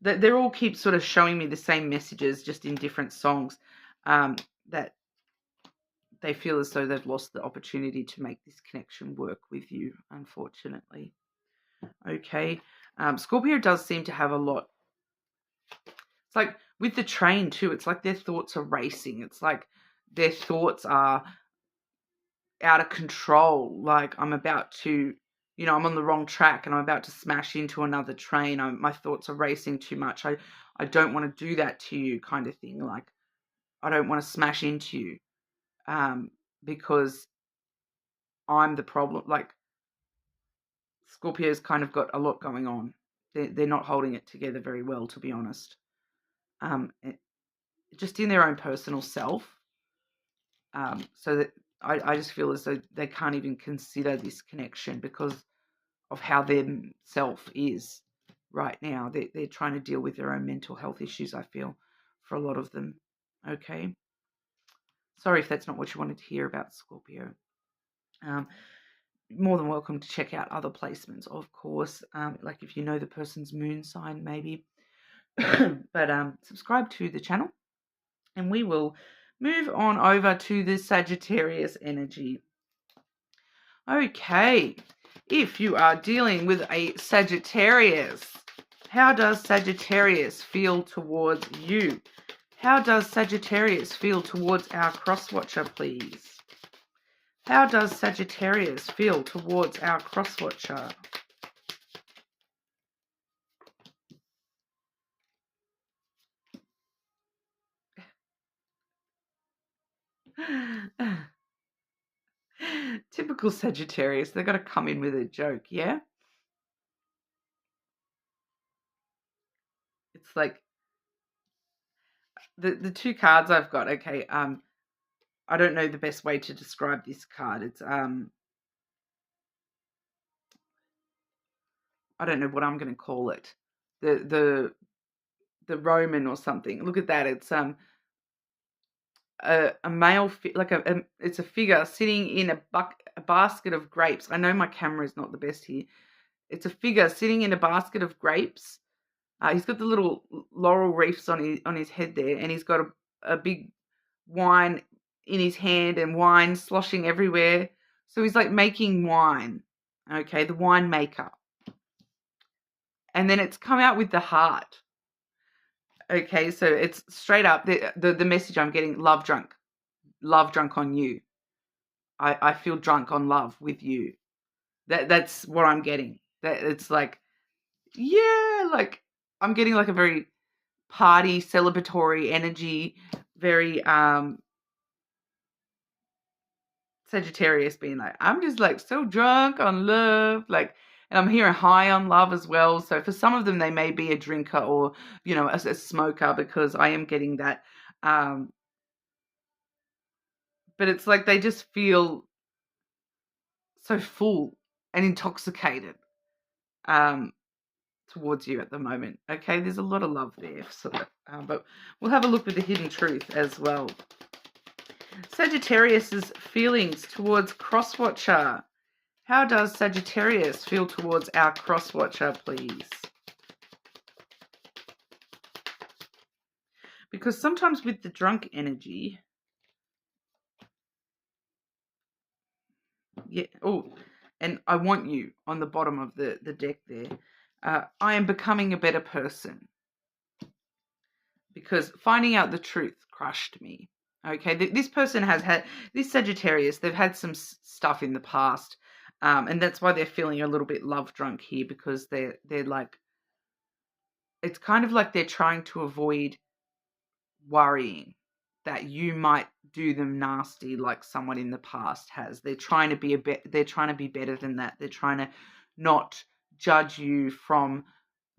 they all keep sort of showing me the same messages, just in different songs. That they feel as though they've lost the opportunity to make this connection work with you, unfortunately. Okay. Scorpio does seem to have a lot. It's like with the train too, it's like their thoughts are racing. It's like their thoughts are out of control. Like, I'm about to, I'm on the wrong track and I'm about to smash into another train. My thoughts are racing too much. I don't want to do that to you, kind of thing. Like, I don't want to smash into you because I'm the problem. Like, Scorpio's kind of got a lot going on. They're not holding it together very well, to be honest. Just in their own personal self. So that I just feel as though they can't even consider this connection because of how their self is right now. They're trying to deal with their own mental health issues, I feel, for a lot of them. Okay. Sorry if that's not what you wanted to hear about Scorpio. More than welcome to check out other placements, of course, like if you know the person's moon sign, maybe. But subscribe to the channel, and we will move on over to the Sagittarius energy. Okay, if you are dealing with a Sagittarius, How does Sagittarius feel towards you? How does Sagittarius feel towards our cross-watcher, please? How does Sagittarius feel towards our cross-watcher? Typical Sagittarius. They've got to come in with a joke, yeah? It's like the two cards I've got, okay, I don't know the best way to describe this card. It's I don't know what I'm going to call it. The Roman or something. Look at that. It's a male, like it's a figure sitting in a basket of grapes. I know my camera is not the best here. It's a figure sitting in a basket of grapes. He's got the little laurel wreaths on his head there, and he's got a big wine in his hand and wine sloshing everywhere. So he's like making wine. Okay, the wine maker. And then it's come out with the heart. Okay, so it's straight up the message I'm getting: love drunk on you. I feel drunk on love with you. That's what I'm getting. That it's like, yeah, like I'm getting like a very party celebratory energy, very Sagittarius being like, I'm just like so drunk on love, like, and I'm hearing high on love as well. So for some of them, they may be a drinker or, you know, a smoker, because I am getting that. But it's like they just feel so full and intoxicated towards you at the moment. Okay, there's a lot of love there. So, but we'll have a look at the hidden truth as well. Sagittarius's feelings towards crosswatcher. How does Sagittarius feel towards our crosswatcher, please? Because sometimes with the drunk energy, yeah, oh, and I want you on the bottom of the deck there. I am becoming a better person, because finding out the truth crushed me. Okay, this person has had, this Sagittarius, they've had some stuff in the past, and that's why they're feeling a little bit love drunk here, because they're like, it's kind of like they're trying to avoid worrying that you might do them nasty like someone in the past has. They're trying to be they're trying to be better than that. They're trying to not judge you from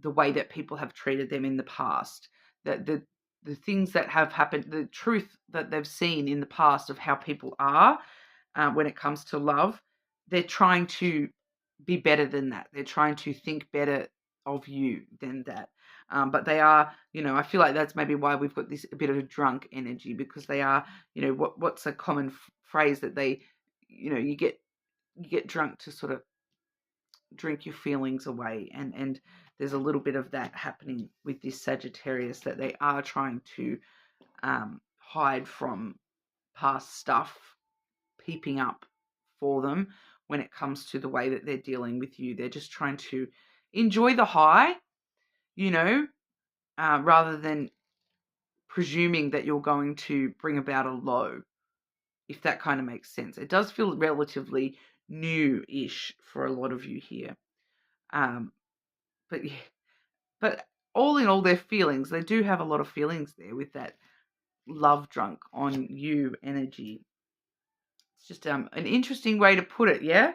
the way that people have treated them in the past. That the things that have happened, the truth that they've seen in the past of how people are when it comes to love, they're trying to be better than that. They're trying to think better of you than that. But they are, you know, I feel like that's maybe why we've got this a bit of a drunk energy, because they are, you know, what's a common phrase that they, you know, you get drunk to sort of drink your feelings away, and there's a little bit of that happening with this Sagittarius, that they are trying to hide from past stuff peeping up for them when it comes to the way that they're dealing with you. They're just trying to enjoy the high, you know, rather than presuming that you're going to bring about a low, if that kind of makes sense. It does feel relatively new-ish for a lot of you here. But yeah, but all in all, their feelings, they do have a lot of feelings there with that love drunk on you energy. It's just an interesting way to put it, yeah?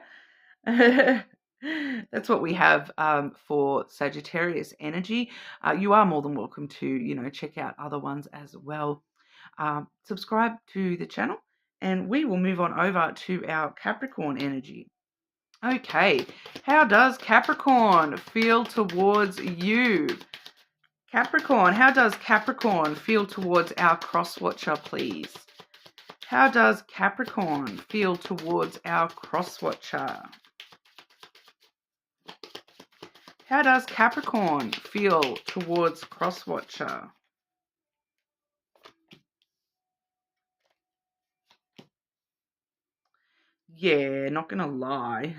That's what we have for Sagittarius energy. You are more than welcome to, you know, check out other ones as well. Subscribe to the channel, and we will move on over to our Capricorn energy. Okay, how does Capricorn feel towards you? Capricorn, how does Capricorn feel towards our crosswatcher, please? How does Capricorn feel towards our crosswatcher? How does Capricorn feel towards crosswatcher? Yeah, not gonna lie.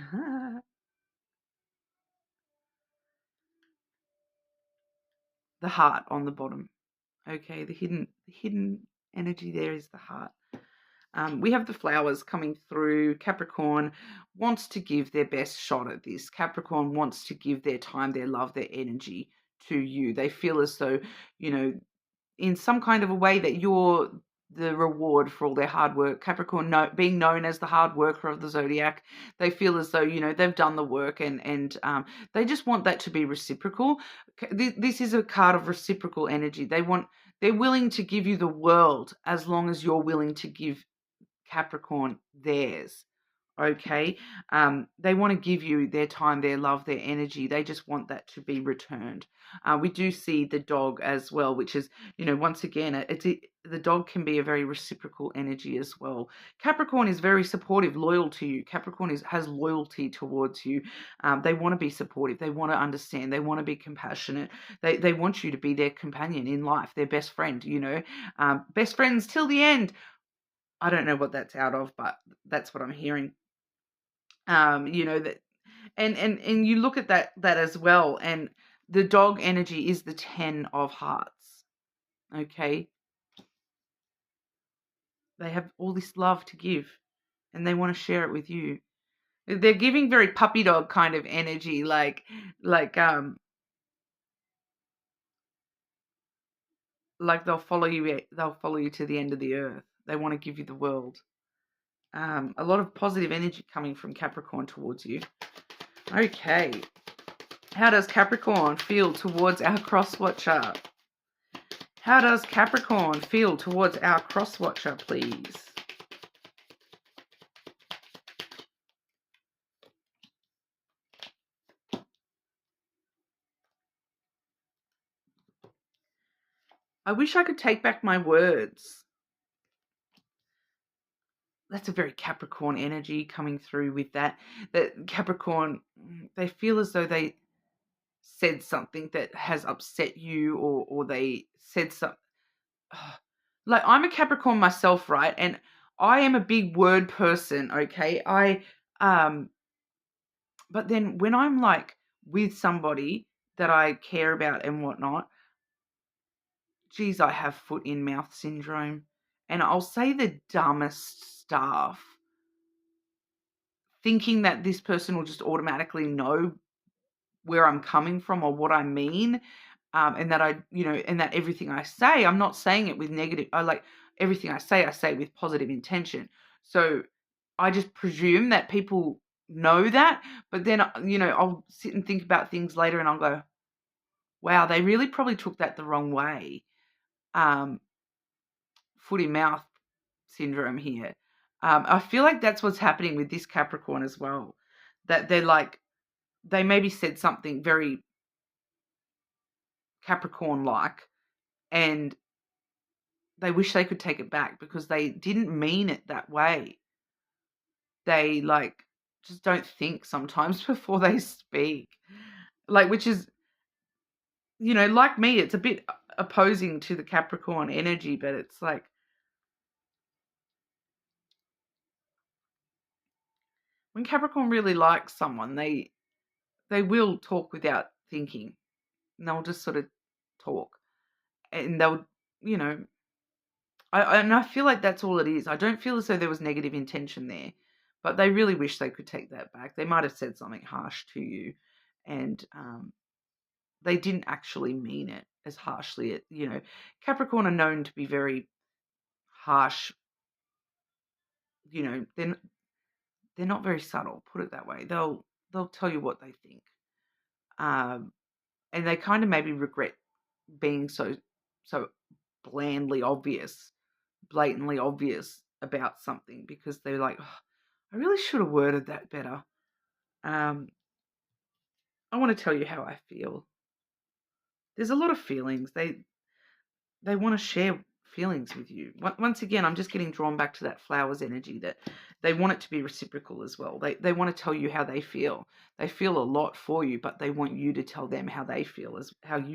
the heart on the bottom. Okay, the hidden energy there is the heart. We have the flowers coming through. Capricorn wants to give their best shot at this. Capricorn wants to give their time, their love, their energy to you. They feel as though, you know, in some kind of a way that you're the reward for all their hard work. Capricorn, being known as the hard worker of the zodiac, they feel as though, you know, they've done the work, and they just want that to be reciprocal. This is a card of reciprocal energy. They're willing to give you the world as long as you're willing to give Capricorn theirs. Okay, they want to give you their time, their love, their energy. They just want that to be returned. We do see the dog as well, which is, you know, once again, the dog can be a very reciprocal energy as well. Capricorn is very supportive, loyal to you. Capricorn has loyalty towards you. They want to be supportive. They want to understand. They want to be compassionate. They want you to be their companion in life, their best friend, you know, best friends till the end. I don't know what that's out of, but that's what I'm hearing. You know, that, and you look at that as well, and the dog energy is the 10 of hearts. Okay, they have all this love to give, and they want to share it with you. They're giving very puppy dog kind of energy, like they'll follow you. They'll follow you to the end of the earth. They want to give you the world. A lot of positive energy coming from Capricorn towards you. Okay. How does Capricorn feel towards our cross-watcher? How does Capricorn feel towards our cross-watcher, please? I wish I could take back my words. That's a very Capricorn energy coming through with that. That Capricorn, they feel as though they said something that has upset you, or they said something. Like, I'm a Capricorn myself, right? And I am a big word person, okay? But then when I'm like with somebody that I care about and whatnot, geez, I have foot in mouth syndrome. And I'll say the dumbest stuff, thinking that this person will just automatically know where I'm coming from or what I mean. And that and that everything I say, I'm not saying it with negative. Everything I say with positive intention. So I just presume that people know that, but then, I'll sit and think about things later and I'll go, wow, they really probably took that the wrong way. Foot in mouth syndrome here. I feel like that's what's happening with this Capricorn as well, that they maybe said something very Capricorn-like, and they wish they could take it back because they didn't mean it that way. They just don't think sometimes before they speak, which is, like me, it's a bit opposing to the Capricorn energy, but it's like, when Capricorn really likes someone, they will talk without thinking, and they'll just sort of talk, and they'll, I feel like that's all it is. I don't feel as though there was negative intention there, but they really wish they could take that back. They might have said something harsh to you, and they didn't actually mean it as harshly. Capricorn are known to be very harsh. They're not very subtle. Put it that way. They'll tell you what they think, and they kind of maybe regret being so blatantly obvious about something, because they're like, oh, I really should have worded that better. I want to tell you how I feel. There's a lot of feelings. They want to share feelings with you. Once again, I'm just getting drawn back to that flowers energy, that they want it to be reciprocal as well. They want to tell you how they feel. They feel a lot for you, but they want you to tell them how you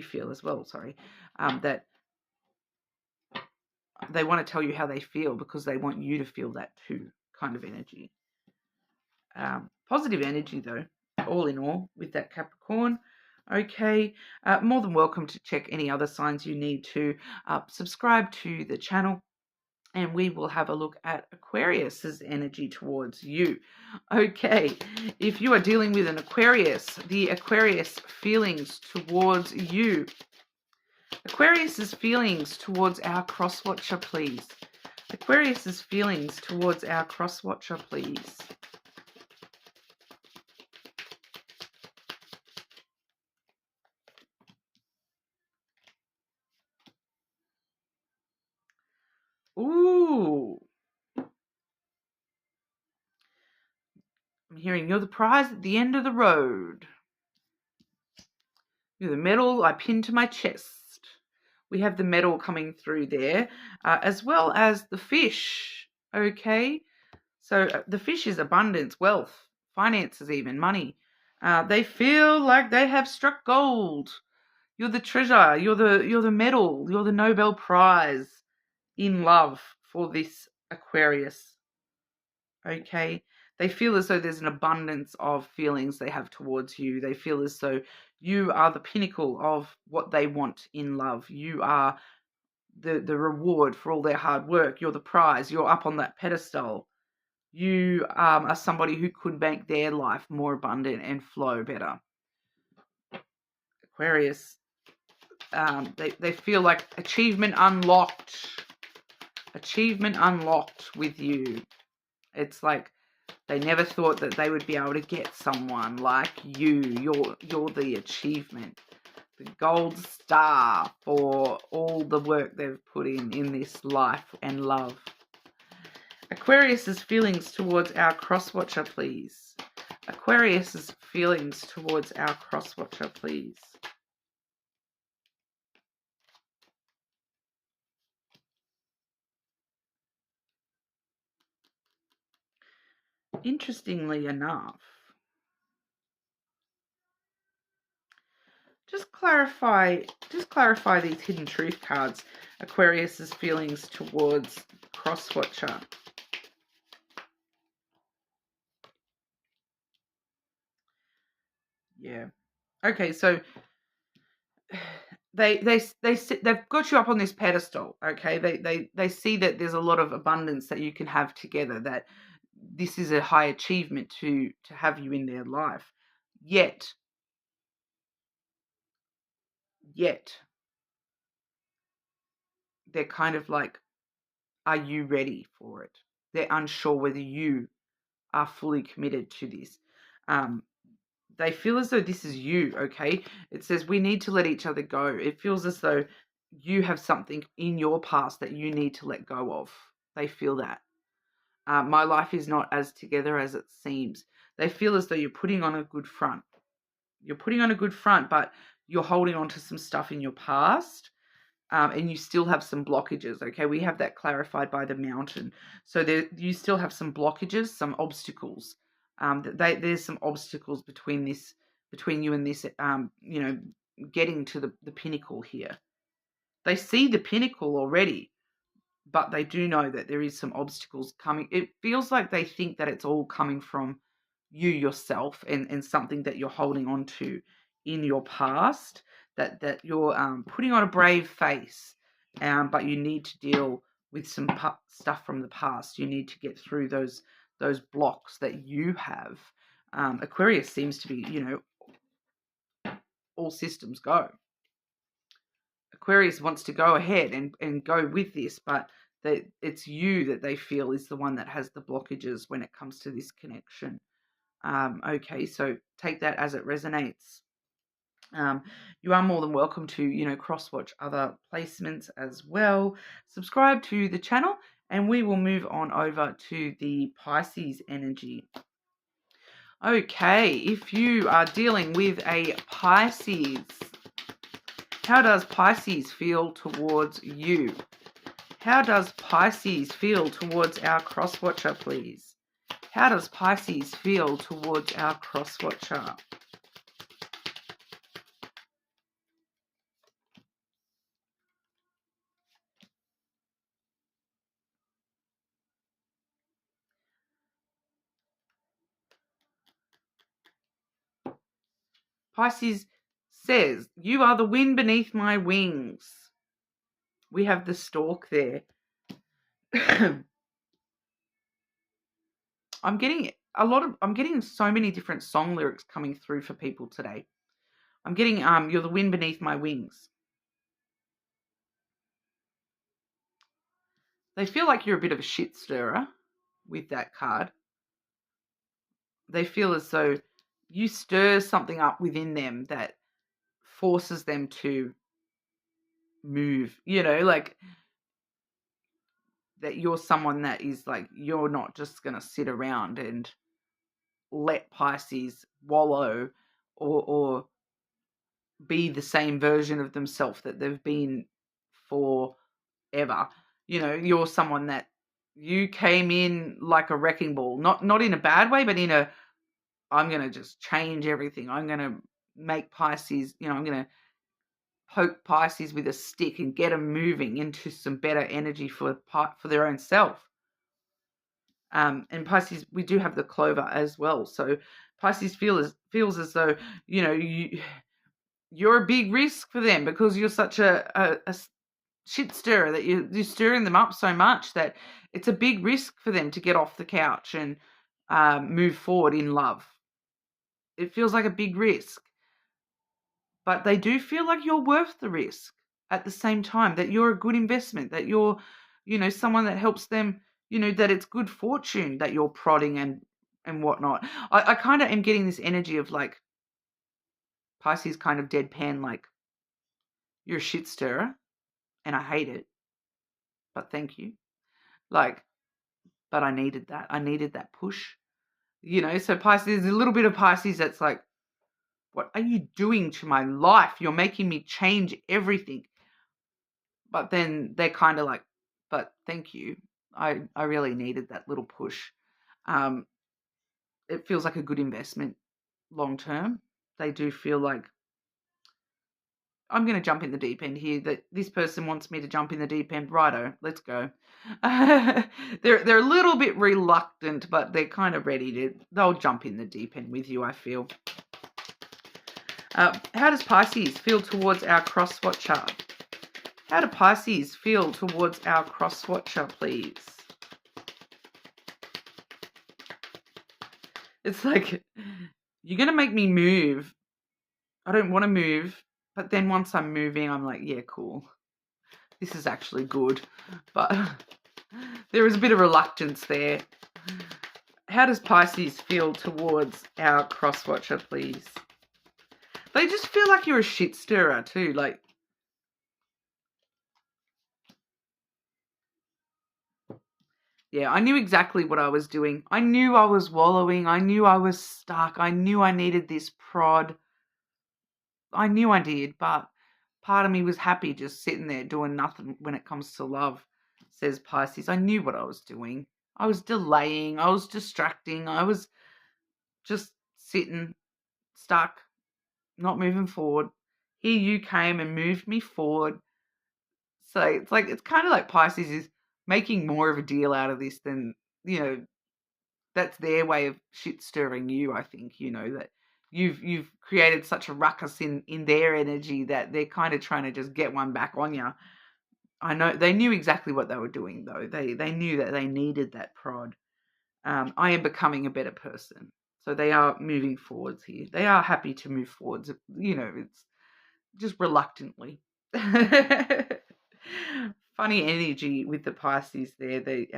feel as well. Sorry, that they want to tell you how they feel because they want you to feel that too, kind of energy. Positive energy though, all in all, with that Capricorn. Okay, more than welcome to check any other signs you need to subscribe to the channel. And we will have a look at Aquarius's energy towards you. Okay, if you are dealing with an Aquarius, the Aquarius feelings towards you. Aquarius's feelings towards our cross-watcher, please. Aquarius's feelings towards our cross-watcher, please. Ooh. I'm hearing you're the prize at the end of the road. You're the medal I pinned to my chest. We have the medal coming through there, as well as the fish. Okay, so the fish is abundance, wealth, finances, even money. They feel like they have struck gold. You're the treasure. You're the medal. You're the Nobel Prize in love for this Aquarius. Okay, they feel as though there's an abundance of feelings they have towards you. They feel as though you are the pinnacle of what they want in love. You are the reward for all their hard work. You're the prize. You're up on that pedestal. You are somebody who could make their life more abundant and flow better. Aquarius, they feel like achievement unlocked. Achievement unlocked with you. It's like they never thought that they would be able to get someone like you. You're the achievement, the gold star for all the work they've put in this life and love. Aquarius's feelings towards our cross-watcher, please. Aquarius's feelings towards our cross-watcher, please. Interestingly enough, just clarify these hidden truth cards. Aquarius's feelings towards cross-watcher. Yeah. Okay, so they've got you up on this pedestal. Okay, they see that there's a lot of abundance that you can have together. That this is a high achievement to have you in their life. Yet they're kind of like, are you ready for it? They're unsure whether you are fully committed to this. They feel as though this is you, okay? It says we need to let each other go. It feels as though you have something in your past that you need to let go of. They feel that. My life is not as together as it seems. They feel as though you're putting on a good front. You're putting on a good front, but you're holding on to some stuff in your past. And you still have some blockages, okay? We have that clarified by the mountain. So you still have some blockages, some obstacles. There's some obstacles between you and this, getting to the pinnacle here. They see the pinnacle already, but they do know that there is some obstacles coming. It feels like they think that it's all coming from you yourself and something that you're holding on to in your past, that you're putting on a brave face, but you need to deal with some stuff from the past. You need to get through those blocks that you have. Aquarius seems to be, all systems go. Aquarius wants to go ahead and go with this, but that it's you that they feel is the one that has the blockages when it comes to this connection. Okay, so take that as it resonates. You are more than welcome to, cross-watch other placements as well. Subscribe to the channel, and we will move on over to the Pisces energy. Okay, if you are dealing with a Pisces, how does Pisces feel towards you? How does Pisces feel towards our cross-watcher, please? How does Pisces feel towards our cross-watcher? Pisces says, you are the wind beneath my wings. We have the stork there. I'm getting so many different song lyrics coming through for people today. I'm getting you're the wind beneath my wings. They feel like you're a bit of a shit stirrer with that card. They feel as though you stir something up within them that forces them to move, like that you're someone that is like, you're not just going to sit around and let Pisces wallow or be the same version of themselves that they've been forever. You're someone that you came in like a wrecking ball, not in a bad way, but in a, I'm going to just change everything. I'm going to make Pisces, I'm going to poke Pisces with a stick and get them moving into some better energy for their own self. And Pisces, we do have the clover as well. So Pisces feels as though, you're a big risk for them because you're such a shit stirrer, that you're stirring them up so much that it's a big risk for them to get off the couch and move forward in love. It feels like a big risk. But they do feel like you're worth the risk at the same time, that you're a good investment, that you're, someone that helps them, that it's good fortune that you're prodding and whatnot. I kind of am getting this energy of like Pisces kind of deadpan, like, you're a shit stirrer and I hate it, but thank you. Like, but I needed that. I needed that push, so Pisces, there's a little bit of Pisces that's like, what are you doing to my life? You're making me change everything. But then they're kind of like, but thank you. I really needed that little push. It feels like a good investment long term. They do feel like, I'm going to jump in the deep end here, that this person wants me to jump in the deep end. Righto, let's go. They're a little bit reluctant, but they're kind of ready they'll jump in the deep end with you, I feel. How does Pisces feel towards our cross-watcher? How do Pisces feel towards our cross-watcher, please? It's like, you're going to make me move. I don't want to move. But then once I'm moving, I'm like, yeah, cool. This is actually good. But there is a bit of reluctance there. How does Pisces feel towards our cross-watcher, please? They just feel like you're a shit stirrer too. Like, yeah, I knew exactly what I was doing. I knew I was wallowing. I knew I was stuck. I knew I needed this prod. I knew I did, but part of me was happy just sitting there doing nothing when it comes to love, says Pisces. I knew what I was doing. I was delaying. I was distracting. I was just sitting, stuck, not moving forward. Here you came and moved me forward. So it's like, it's kind of like Pisces is making more of a deal out of this than, that's their way of shit stirring you, I think, that you've created such a ruckus in their energy that they're kind of trying to just get one back on you. I know they knew exactly what they were doing, though. They knew that they needed that prod. I am becoming a better person. So they are moving forwards here. They are happy to move forwards. It's just reluctantly. Funny energy with the Pisces there. They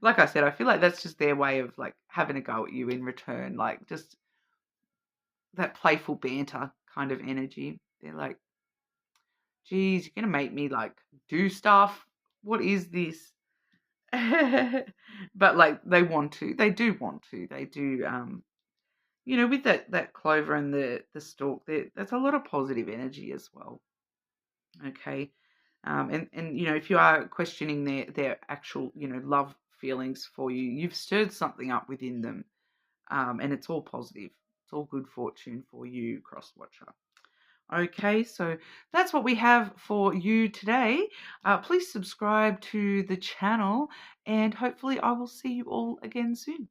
like I said, I feel like that's just their way of like having a go at you in return, like just that playful banter kind of energy. They're like, geez, you're gonna make me like do stuff. What is this? But like they want to. They do want to. They do. With that clover and the stalk, there's a lot of positive energy as well. Okay. And if you are questioning their actual, love feelings for you, you've stirred something up within them, and it's all positive. It's all good fortune for you, cross-watcher. Okay, so that's what we have for you today. Please subscribe to the channel, and hopefully I will see you all again soon.